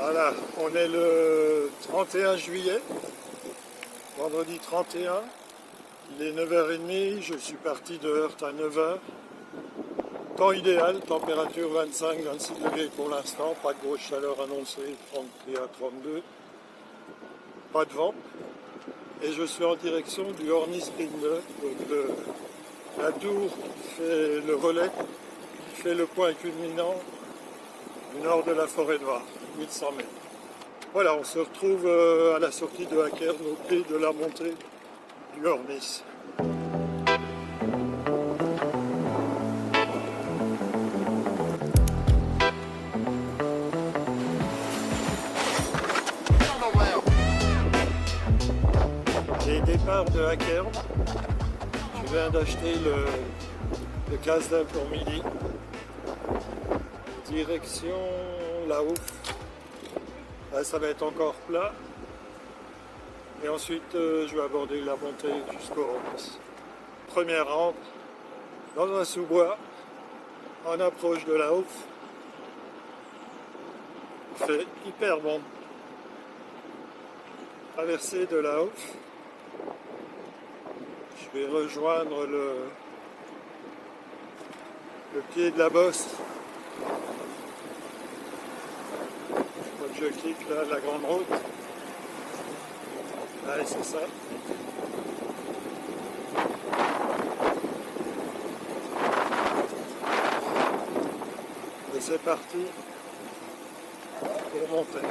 Voilà, on est le 31 juillet, vendredi 31, il est 9h30, je suis parti de Heurt à 9h. Temps idéal, température 25-26 degrés pour l'instant, pas de grosse chaleur annoncée, 31 à 32, pas de vent. Et je suis en direction du Horny Spindle, donc la tour qui fait le relais, qui fait le point culminant du nord de la forêt noire, 1100 mètres. Voilà, on se retrouve à la sortie de Hackern, au pied de la montée du Hornis. Les départs de Hackern, je viens d'acheter le casse-dalle pour midi. Direction La Houff. Là, ça va être encore plat. Et ensuite, je vais aborder la montée jusqu'au Hornis. Première rampe dans un sous-bois, en approche de La Houff. Il fait hyper bon. Traversée de La Houff. Je vais rejoindre le pied de la bosse. Je crois que je quitte là, la grande route. Allez, c'est ça. Et c'est parti pour monter.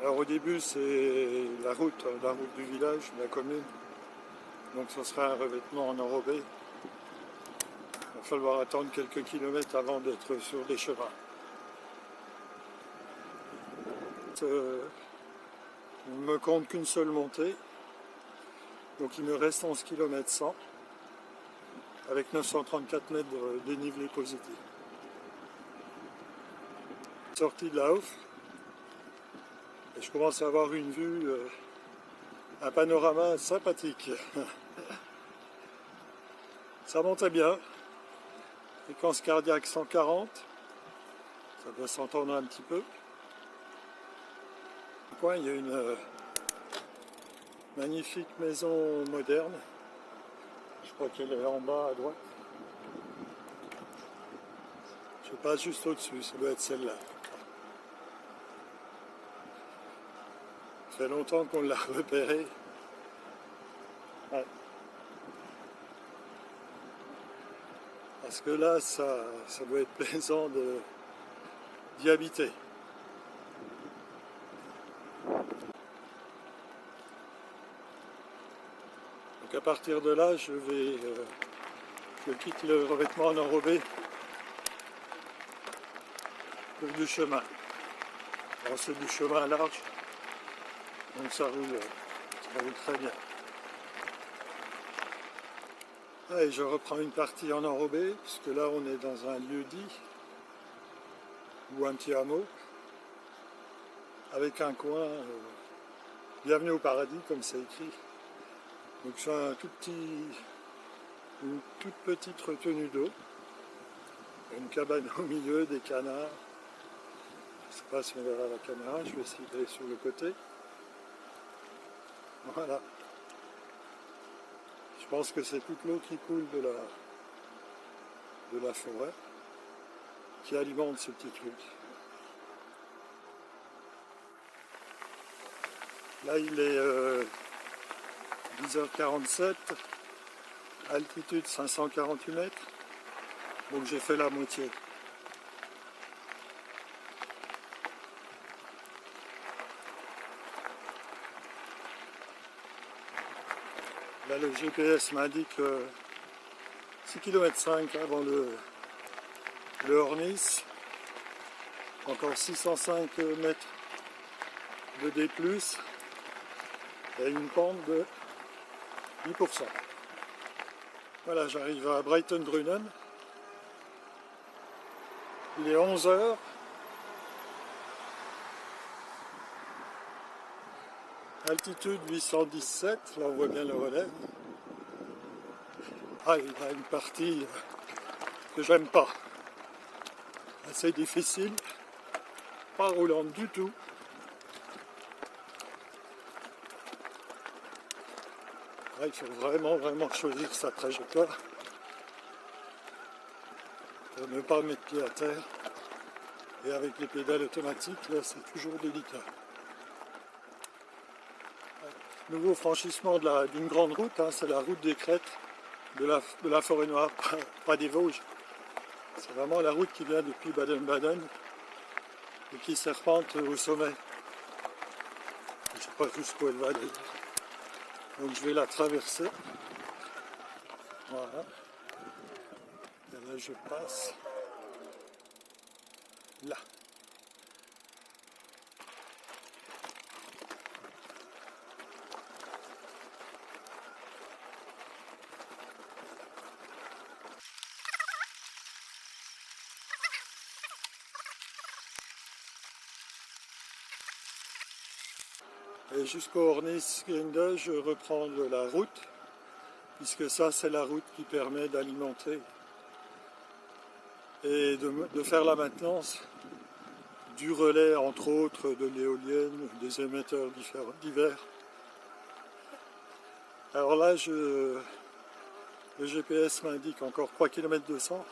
Alors au début c'est la route du village, de la commune. Donc ce sera un revêtement en enrobé. Il va falloir attendre quelques kilomètres avant d'être sur des chemins. Il ne me compte qu'une seule montée. Donc il me reste 11 km 100 avec 934 mètres de dénivelé positif. Sortie de La Houff. Et je commence à avoir une vue, un panorama sympathique. Ça montait bien. Fréquence cardiaque 140. Ça doit s'entendre un petit peu. Au coin, il y a une magnifique maison moderne. Je crois qu'elle est en bas à droite. Je passe juste au-dessus, ça doit être celle-là. Ça fait longtemps qu'on l'a repérée. Ouais. Parce que là, ça doit être plaisant d'y habiter. Donc à partir de là, je quitte le revêtement en enrobé pour du chemin. Alors c'est du chemin large, donc ça roule très bien. Et je reprends une partie en enrobé, puisque là on est dans un lieu-dit, ou un petit hameau, avec un coin, bienvenue au paradis, comme c'est écrit. Donc c'est une toute petite retenue d'eau, une cabane au milieu, des canards. Je ne sais pas si on verra la caméra, je vais essayer d'aller sur le côté. Voilà. Je pense que c'est toute l'eau qui coule de la forêt qui alimente ce petit truc. Là il est 10h47, altitude 548 mètres, donc j'ai fait la moitié. Là le GPS m'indique 6 km 5 avant le Hornis, encore 605 mètres de D+, et une pente de 10%. Voilà, j'arrive à Breitenbrunnen. Il est 11h. Altitude 817, là on voit bien le relais. Ah, il y a une partie que j'aime pas. Assez difficile, pas roulante du tout. Là, il faut vraiment choisir sa trajectoire pour ne pas mettre pied à terre. Et avec les pédales automatiques, là, c'est toujours délicat. Nouveau franchissement d'une grande route, hein, c'est la route des Crêtes de la Forêt-Noire, pas des Vosges. C'est vraiment la route qui vient depuis Baden-Baden et qui serpente au sommet. Je ne sais pas jusqu'où elle va d'ailleurs. Donc je vais la traverser. Voilà. Et là je passe là. Et jusqu'au Hornisgrinde, je reprends la route, puisque ça c'est la route qui permet d'alimenter et de faire la maintenance du relais, entre autres, de l'éolienne, des émetteurs divers. Alors là, le GPS m'indique encore 3 km 200,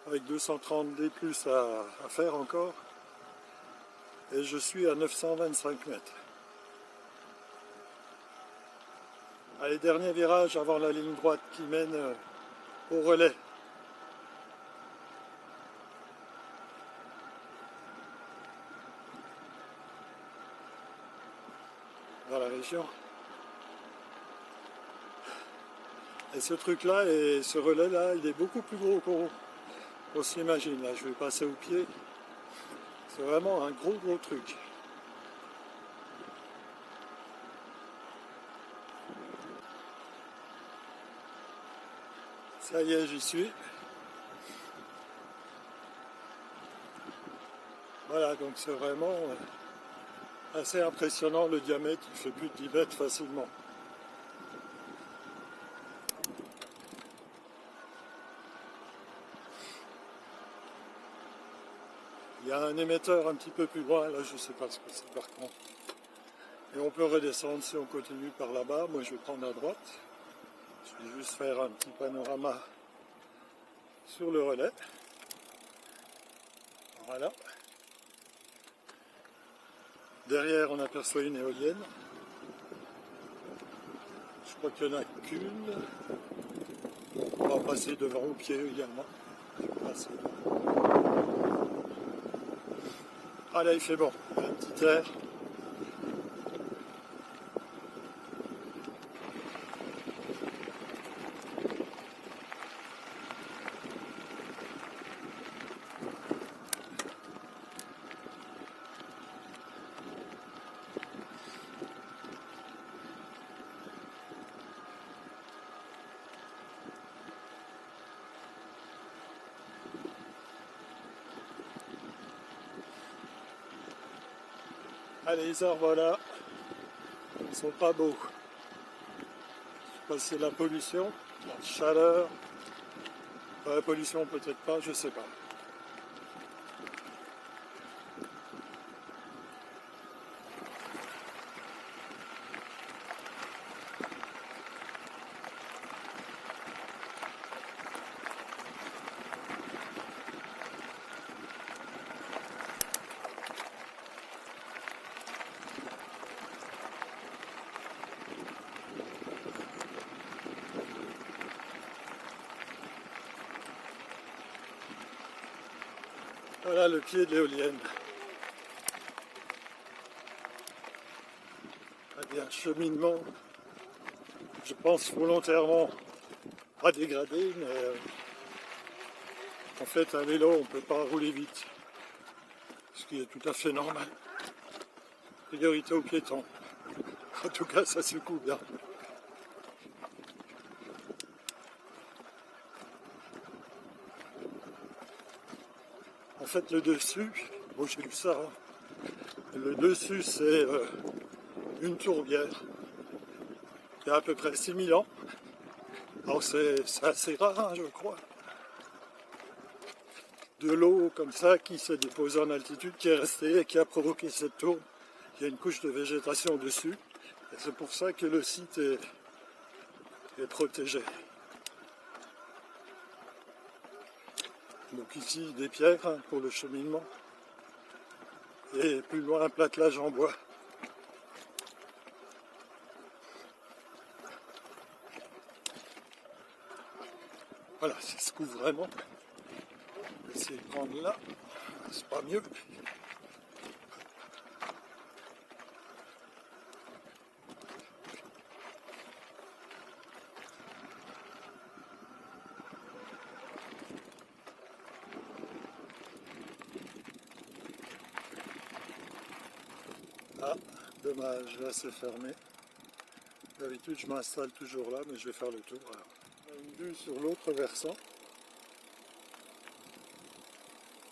avec 230 D+ à faire encore, et je suis à 925 mètres. Allez, dernier virage avant la ligne droite qui mène au relais. Dans la région. Et ce truc-là, et ce relais-là, il est beaucoup plus gros qu'on s'imagine. Là, je vais passer au pied. C'est vraiment un gros truc. Ça y est, j'y suis. Voilà, donc c'est vraiment assez impressionnant le diamètre. Il fait plus de 10 mètres facilement. Il y a un émetteur un petit peu plus loin, là je ne sais pas ce que c'est par contre. Et on peut redescendre si on continue par là-bas. Moi je vais prendre à droite. Je vais juste faire un petit panorama sur le relais. Voilà. Derrière on aperçoit une éolienne. Je crois qu'il n'y en a qu'une. On va passer devant au pied également. Ah là il fait bon, un petit air. Allez, les arbres là, ils sont pas beaux. Je sais pas si c'est la pollution, la chaleur. La pollution peut-être pas, je sais pas. Voilà le pied de l'éolienne. Il y a un cheminement, je pense volontairement pas dégradé, mais en fait un vélo on ne peut pas rouler vite, ce qui est tout à fait normal. Priorité aux piétons. En tout cas ça secoue bien. En fait le dessus, bon j'ai lu ça, hein. Le dessus c'est une tourbière qui a à peu près 6000 ans Alors c'est assez rare, hein, je crois. De l'eau comme ça qui s'est déposée en altitude, qui est restée et qui a provoqué cette tourbe. Il y a une couche de végétation dessus. Et c'est pour ça que le site est protégé. Donc ici des pierres hein, pour le cheminement. Et plus loin un platelage en bois. Voilà, ça se couvre vraiment. Je vais essayer de prendre là, c'est pas mieux. Ah, dommage, là c'est fermé. D'habitude je m'installe toujours là, mais je vais faire le tour. Alors. On a une vue sur l'autre versant.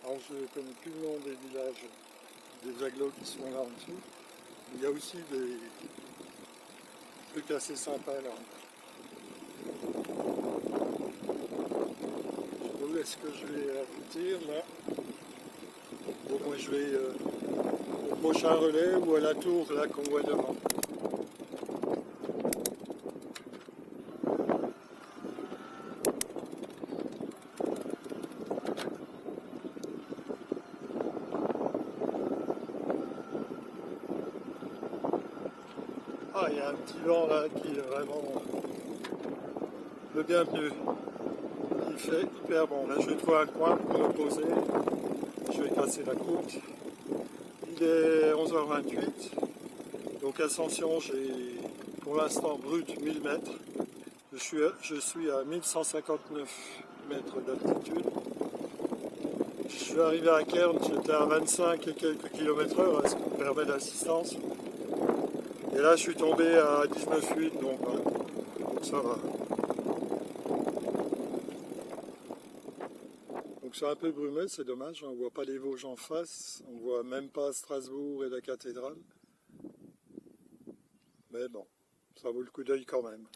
Alors je ne connais plus le nom des villages, des agglos qui sont là en dessous. Il y a aussi des trucs assez sympas là. Où est-ce que je vais aboutir là? Bon, moi je vais au prochain relais ou à la tour là qu'on voit devant. Ah, il y a un petit vent là qui est vraiment le bienvenu. Il fait hyper bon. Là, je vais trouver un coin pour me poser. Je vais casser la croûte. Il est 11h28. Donc, ascension, j'ai pour l'instant brut 1000 mètres. Je suis à 1159 mètres d'altitude. Je suis arrivé à Cairns, j'étais à 25 et quelques km/h, ce qui me permet d'assistance. Et là, je suis tombé à 19,8, donc ça va. Donc c'est un peu brumeux, c'est dommage, on ne voit pas les Vosges en face, on ne voit même pas Strasbourg et la cathédrale. Mais bon, ça vaut le coup d'œil quand même.